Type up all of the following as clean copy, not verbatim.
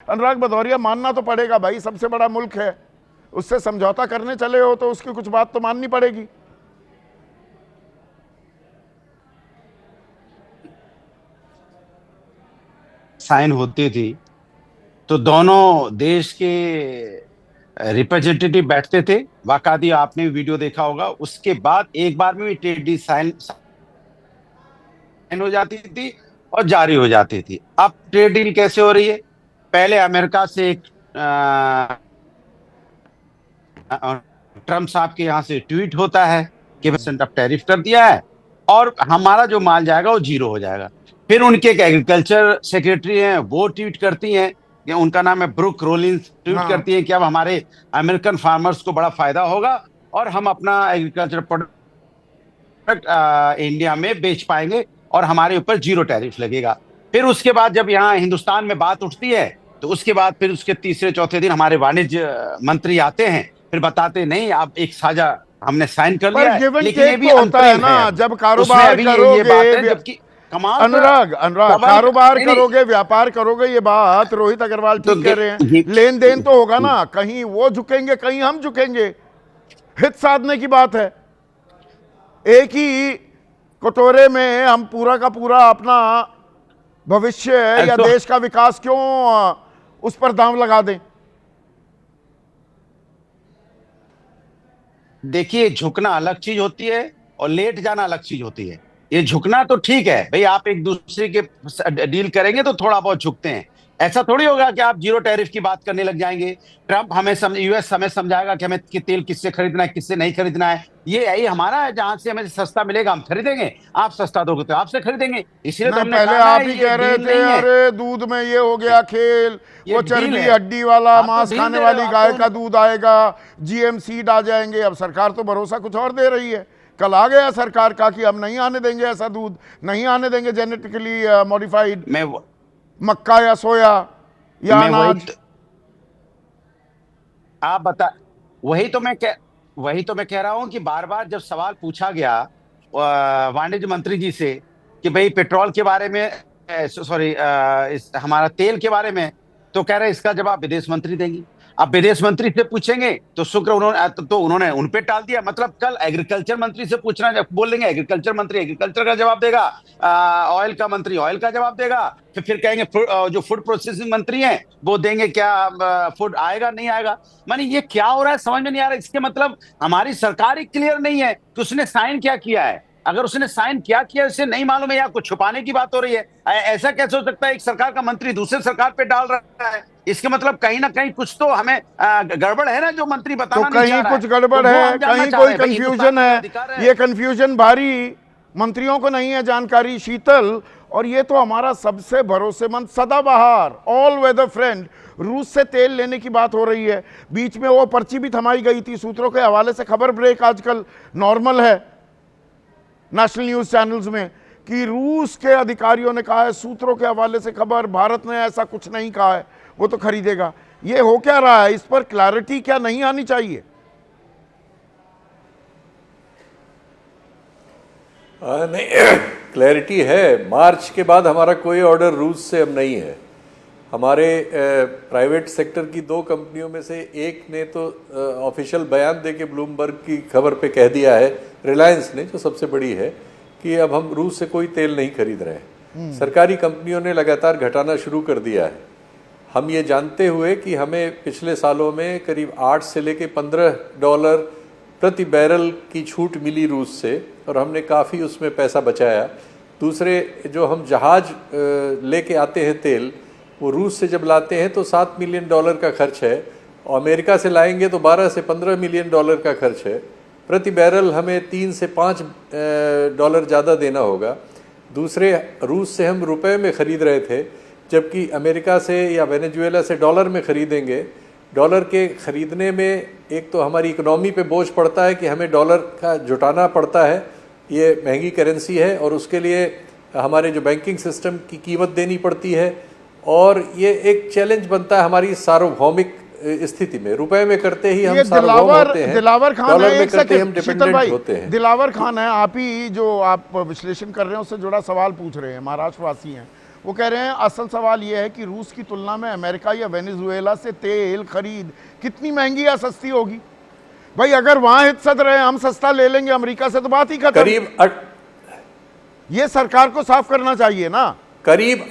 अनुराग भदौरिया, मानना तो पड़ेगा भाई, सबसे बड़ा मुल्क है, उससे समझौता करने चले हो तो उसकी कुछ बात तो माननी पड़ेगी। साइन होती थी तो दोनों देश के रिप्रेजेंटेटिव बैठते थे। बाकायदा आपने भी वीडियो देखा होगा, उसके बाद एक बार में भी ट्रेड डील साइन हो जाती थी और जारी हो जाती थी। अब ट्रेड डील कैसे हो रही है? पहले अमेरिका से एक ट्रम्प साहब के यहाँ से ट्वीट होता है कि परसेंट ऑफ टैरिफ कर दिया है और हमारा जो माल जाएगा वो जीरो हो जाएगा। फिर उनके एक एग्रीकल्चर सेक्रेटरी हैं, वो ट्वीट करती हैं कि उनका नाम है ब्रुक रोलिंस, ट्वीट हाँ, करती हैं कि अब हमारे अमेरिकन फार्मर्स को बड़ा फायदा होगा और हम अपना एग्रीकल्चर प्रोडक्ट इंडिया में बेच पाएंगे और हमारे ऊपर जीरो टैरिफ लगेगा। फिर उसके बाद जब यहाँ हिंदुस्तान में बात उठती है तो उसके बाद फिर उसके तीसरे चौथे दिन हमारे वाणिज्य मंत्री आते हैं, फिर बताते नहीं आप एक साझा हमने साइन कर पर लिया है, गिव एंड लेकिन ये टेक भी तो होता है अंतरिम ना, है। अभी जब उसमें कारोबार अभी ये करोगे। बात है, जबकि कमाल का अनुराग, अनुराग, डबल कारोबार नहीं नहीं करोगे, व्यापार करोगे, ये बात रोहित अग्रवाल तो ठीक कह रहे हैं। लेन देन तो होगा ना, कहीं वो झुकेंगे कहीं हम झुकेंगे, हित साधने की बात है। एक ही कटोरे में हम पूरा का पूरा अपना भविष्य या तो देश का विकास क्यों उस पर दांव लगा दें। देखिए, झुकना अलग चीज होती है और लेट जाना अलग चीज होती है। ये झुकना तो ठीक है भाई, आप एक दूसरे के डील करेंगे तो थोड़ा बहुत झुकते हैं। ऐसा थोड़ी होगा कि आप जीरो टैरिफ की बात करने लग जाएंगे। ट्रम्प हमें यूएस हमें समझाएगा कि हमें कि तेल किससे खरीदना है किससे नहीं खरीदना है। ये यही हमारा है, जहां से हमें सस्ता मिलेगा हम खरीदेंगे, आप सस्ता दोगे तो आपसे खरीदेंगे। इसीलिए तो नहीं, हमने पहले कहा ना आप ही ये कह रहे डील थे नहीं है, अरे दूध में ये हो गया खेल, ये वो डील चर्बी है। हड्डी वाला आप तो मांस डील खाने दे रहे हो, वाली आप गाय तो का दूध आएगा, जीएम सीड आ जाएंगे। अब सरकार तो भरोसा कुछ और दे रही है। कल आ गया सरकार का कि हम नहीं आने देंगे ऐसा दूध, नहीं आने देंगे जेनेटिकली मॉडिफाइड मैं मक्का या सोया या मैं वही अनाज। आप बता वही तो मैं कह वही तो मैं कह रहा हूं कि बार बार जब सवाल पूछा गया वाणिज्य मंत्री जी से कि भाई पेट्रोल के बारे में, सॉरी, इस हमारा तेल के बारे में, तो कह रहे इसका जवाब विदेश मंत्री देंगी। अब विदेश मंत्री से पूछेंगे तो शुक्र उन्होंने तो उन्होंने उन पे टाल दिया। मतलब कल एग्रीकल्चर मंत्री से पूछना, जब बोल देंगे एग्रीकल्चर मंत्री एग्रीकल्चर का जवाब देगा, ऑयल का मंत्री ऑयल का जवाब देगा, फिर कहेंगे जो फूड प्रोसेसिंग मंत्री हैं वो देंगे क्या, फूड आएगा नहीं आएगा। माने ये क्या हो रहा है समझ में नहीं आ रहा। इसके मतलब हमारी सरकार ही क्लियर नहीं है कि उसने साइन क्या किया है। अगर उसने साइन क्या किया इसे नहीं मालूम है या कुछ छुपाने की बात हो रही है। ऐसा कैसे हो सकता है एक सरकार का मंत्री दूसरे सरकार पे डाल रहा है? इसके मतलब कहीं ना कहीं कुछ तो हमें गड़बड़ है ना, जो मंत्री तो बताना नहीं चाह कहीं रहा है। कुछ तो गड़बड़ वो है, हम जानना कहीं चाह कोई रहे हैं, भाई हिंदुस्तान कंफ्यूजन में जो है। अधिकार है। ये कंफ्यूजन भारी मंत्रियों को नहीं है जानकारी, शीतल। और ये तो हमारा सबसे भरोसेमंद सदाबहार ऑल वेदर फ्रेंड रूस से तेल लेने की बात हो रही है। बीच में वो पर्ची भी थमाई गई थी सूत्रों के हवाले से। खबर ब्रेक आजकल नॉर्मल है नेशनल न्यूज चैनल्स में कि रूस के अधिकारियों ने कहा है, सूत्रों के हवाले से खबर, भारत ने ऐसा कुछ नहीं कहा है, वो तो खरीदेगा। ये हो क्या रहा है, इस पर क्लैरिटी क्या नहीं आनी चाहिए? नहीं, क्लैरिटी है। मार्च के बाद हमारा कोई ऑर्डर रूस से अब नहीं है। हमारे प्राइवेट सेक्टर की दो कंपनियों में से एक ने तो ऑफिशियल बयान दे के ब्लूमबर्ग की खबर पे कह दिया है, रिलायंस ने जो सबसे बड़ी है, कि अब हम रूस से कोई तेल नहीं खरीद रहे हैं। सरकारी कंपनियों ने लगातार घटाना शुरू कर दिया है। हम ये जानते हुए कि हमें पिछले सालों में करीब 8 से लेके $15 प्रति बैरल की छूट मिली रूस से, और हमने काफ़ी उसमें पैसा बचाया। दूसरे, जो हम जहाज लेके आते हैं तेल, वो रूस से जब लाते हैं तो $7 मिलियन का खर्च है, और अमेरिका से लाएंगे तो 12 से 15 मिलियन का खर्च है। प्रति बैरल हमें $3 से $5 ज़्यादा देना होगा। दूसरे, रूस से हम रुपए में ख़रीद रहे थे, जबकि अमेरिका से या वेनेजुएला से डॉलर में ख़रीदेंगे। डॉलर के ख़रीदने में एक तो हमारी इकोनॉमी पे बोझ पड़ता है कि हमें डॉलर का जुटाना पड़ता है, ये महंगी करेंसी है, और उसके लिए हमारे जो बैंकिंग सिस्टम की कीमत देनी पड़ती है, और ये एक चैलेंज बनता है हमारी सार्वभौमिक स्थिति में। रुपए में करते ही हम सार्वभौम होते हैं, दिलावर खान डॉलर है, में एक करते ही हम सेकंड शीतल डिपेंडेंट भाई, होते हैं। दिलावर खान है, आप ही जो आप विश्लेषण कर रहे हैं उससे जुड़ा सवाल पूछ रहे हैं, महाराष्ट्र वासी हैं। वो कह रहे हैं असल सवाल ये है कि रूस की तुलना में अमेरिका या वेनेजुएला से तेल खरीद कितनी महंगी या सस्ती होगी। भाई अगर वहां हित सद रहे हम सस्ता ले लेंगे अमेरिका से तो बात ही खत्म। ये सरकार को साफ करना चाहिए ना। करीब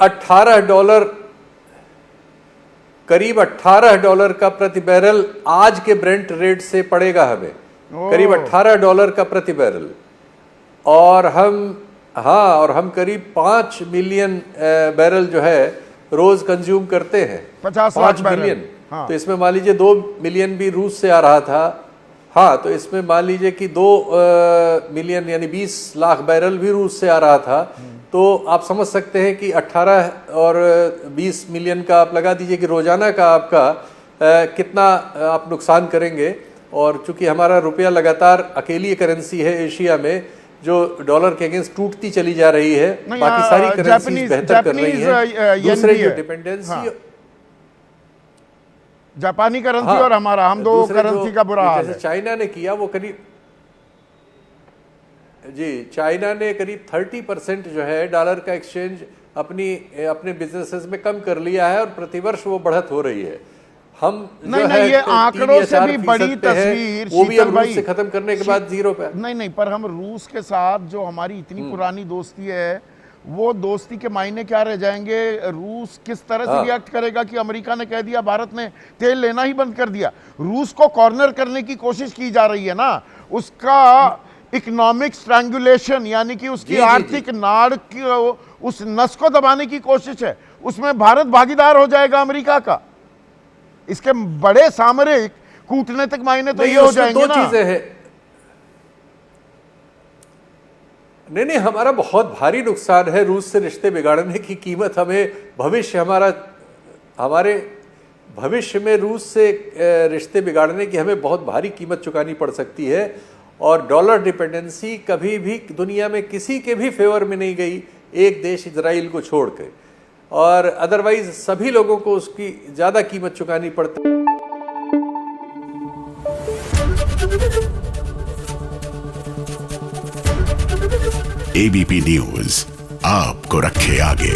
$18 का प्रति बैरल आज के ब्रेंट रेट से पड़ेगा हमें, करीब $18 का प्रति बैरल। और हम करीब 5 मिलियन बैरल जो है रोज कंज्यूम करते हैं, 50 लाख मिलियन। हाँ। तो इसमें मान लीजिए 2 मिलियन भी रूस से आ रहा था। हाँ, तो इसमें मान लीजिए कि 2 मिलियन यानी 20 लाख बैरल भी रूस से आ रहा था। तो आप समझ सकते हैं कि 18 और 20 मिलियन का आप लगा दीजिए कि रोजाना का आपका कितना आप नुकसान करेंगे। और चूंकि हमारा रुपया लगातार अकेली करेंसी है एशिया में जो डॉलर के अगेंस्ट टूटती चली जा रही है, बाकी सारी करेंसी बेहतर कर रही है। दूसरे जो डिपेंडेंसी जापानी करेंसी और हमारा, हम दो करेंसी का बुरा हाल है। जैसे चाइना ने किया वो करीब चाइना ने करीब 30% जो है डॉलर का एक्सचेंज अपने बिजनेसेस में कम कर लिया है और प्रतिवर्ष वो बढ़त हो रही है। हम नहीं, ये आंकड़ों से भी बड़ी तस्वीर वो भी अब रूस से खत्म करने के बाद 0 पे। नहीं, पर हम रूस के साथ जो हमारी इतनी पुरानी दोस्ती है, वो दोस्ती के मायने क्या रह जाएंगे? रूस किस तरह से रिएक्ट करेगा कि अमेरिका ने कह दिया भारत ने तेल लेना ही बंद कर दिया। रूस को कॉर्नर करने की कोशिश की जा रही है ना, उसका इकोनॉमिक स्ट्रैंगुलेशन यानी कि उसकी आर्थिक नाड़ की उस नस को दबाने की कोशिश है। उसमें भारत भागीदार हो जाएगा अमेरिका का। इसके बड़े सामरिक कूटनीतिक मायने तो ये हो जाएंगे ना। 2 चीजें हैं। नहीं, हमारा बहुत भारी नुकसान है रूस से रिश्ते बिगाड़ने की कीमत हमें हमारे भविष्य में रूस से रिश्ते बिगाड़ने की हमें बहुत भारी कीमत चुकानी पड़ सकती है। और डॉलर डिपेंडेंसी कभी भी दुनिया में किसी के भी फेवर में नहीं गई, एक देश इजराइल को छोड़ के, और अदरवाइज सभी लोगों को उसकी ज्यादा कीमत चुकानी पड़ती। एबीपी न्यूज आपको रखे आगे।